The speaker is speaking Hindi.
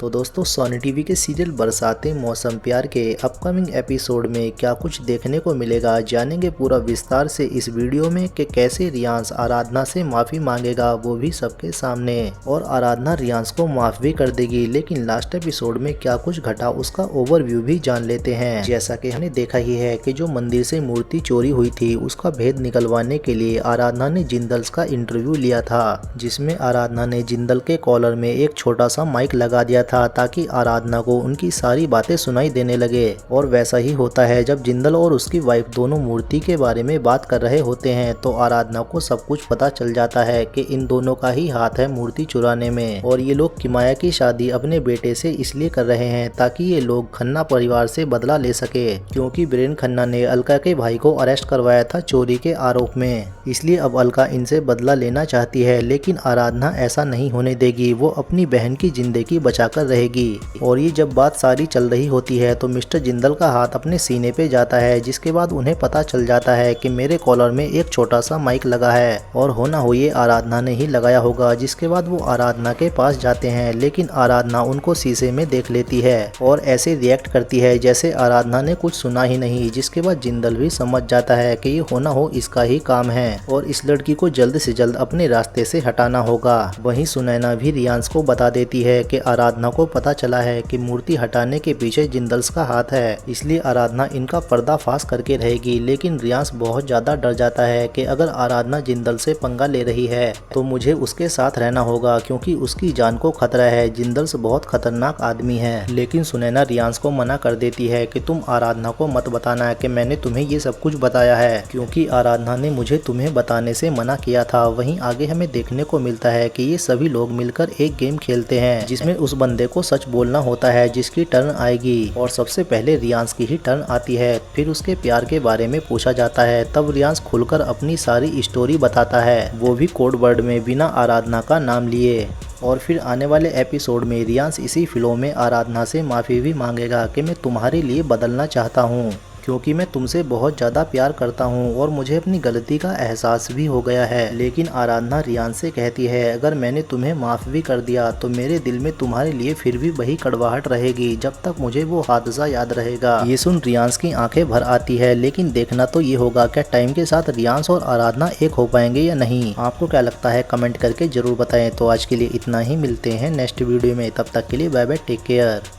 तो दोस्तों सोनी टीवी के सीरियल बरसाते मौसम प्यार के अपकमिंग एपिसोड में क्या कुछ देखने को मिलेगा, जानेंगे पूरा विस्तार से इस वीडियो में कि कैसे रियांश आराधना से माफी मांगेगा, वो भी सबके सामने। और आराधना रियांश को माफ भी कर देगी, लेकिन लास्ट एपिसोड में क्या कुछ घटा उसका ओवरव्यू भी जान लेते हैं। जैसा कि हमने देखा ही है कि जो मंदिर से मूर्ति चोरी हुई थी उसका भेद निकलवाने के लिए आराधना ने जिंदल का इंटरव्यू लिया था, जिसमें आराधना ने जिंदल के कॉलर में एक छोटा सा माइक लगा दिया था ताकि आराधना को उनकी सारी बातें सुनाई देने लगे। और वैसा ही होता है जब जिंदल और उसकी वाइफ दोनों मूर्ति के बारे में बात कर रहे होते हैं तो आराधना को सब कुछ पता चल जाता है कि इन दोनों का ही हाथ है मूर्ति चुराने में। और ये लोग किमाया की शादी अपने बेटे से इसलिए कर रहे हैं ताकि ये लोग खन्ना परिवार से बदला ले सके, क्योंकि बीरेन खन्ना ने अलका के भाई को अरेस्ट करवाया था चोरी के आरोप में। इसलिए अब अलका इनसे बदला लेना चाहती है, लेकिन आराधना ऐसा नहीं होने देगी। वो अपनी बहन की जिंदगी बचाकर रहेगी। और ये जब बात सारी चल रही होती है तो मिस्टर जिंदल का हाथ अपने सीने पे जाता है, जिसके बाद उन्हें पता चल जाता है कि मेरे कॉलर में एक छोटा सा माइक लगा है और होना हो ये आराधना ने ही लगाया होगा। जिसके बाद वो आराधना के पास जाते हैं, लेकिन आराधना उनको शीशे में देख लेती है और ऐसे रिएक्ट करती है जैसे आराधना ने कुछ सुना ही नहीं। जिसके बाद जिंदल भी समझ जाता है कि ये होना हो इसका ही काम है और इस लड़की को जल्द से जल्द अपने रास्ते से हटाना होगा। वहीं सुनैना भी रियांश को बता देती है कि आराधना को पता चला है कि मूर्ति हटाने के पीछे जिंदल्स का हाथ है, इसलिए आराधना इनका पर्दाफाश करके रहेगी। लेकिन रियांश बहुत ज्यादा डर जाता है कि अगर आराधना जिंदल से पंगा ले रही है तो मुझे उसके साथ रहना होगा, क्योंकि उसकी जान को खतरा है। जिंदल्स बहुत खतरनाक आदमी है। लेकिन सुनैना रियांश को मना कर देती है कि तुम आराधना को मत बताना कि मैंने तुम्हें ये सब कुछ बताया है, क्योंकि आराधना ने मुझे तुम्हें बताने से मना किया था। वहीं आगे हमें देखने को मिलता है कि ये सभी लोग मिलकर एक गेम खेलते हैं जिसमें उस बंदे को सच बोलना होता है जिसकी टर्न आएगी। और सबसे पहले रियांश की ही टर्न आती है। फिर उसके प्यार के बारे में पूछा जाता है, तब रियांश खुलकर अपनी सारी स्टोरी बताता है, वो भी कोड वर्ड में, बिना आराधना का नाम लिए। और फिर आने वाले एपिसोड में रियांश इसी फिल्म में आराधना से माफ़ी भी मांगेगा कि मैं तुम्हारे लिए बदलना चाहता हूँ, क्योंकि मैं तुमसे बहुत ज़्यादा प्यार करता हूँ और मुझे अपनी गलती का एहसास भी हो गया है। लेकिन आराधना रियांश से कहती है, अगर मैंने तुम्हें माफ़ भी कर दिया तो मेरे दिल में तुम्हारे लिए फिर भी वही कड़वाहट रहेगी जब तक मुझे वो हादसा याद रहेगा। ये सुन रियांश की आंखें भर आती है। लेकिन देखना तो ये होगा क्या टाइम के साथ रियांश और आराधना एक हो पाएंगे या नहीं। आपको क्या लगता है कमेंट करके जरूर बताएं। तो आज के लिए इतना ही, मिलते हैं नेक्स्ट वीडियो में। तब तक के लिए बाय बाय, टेक केयर।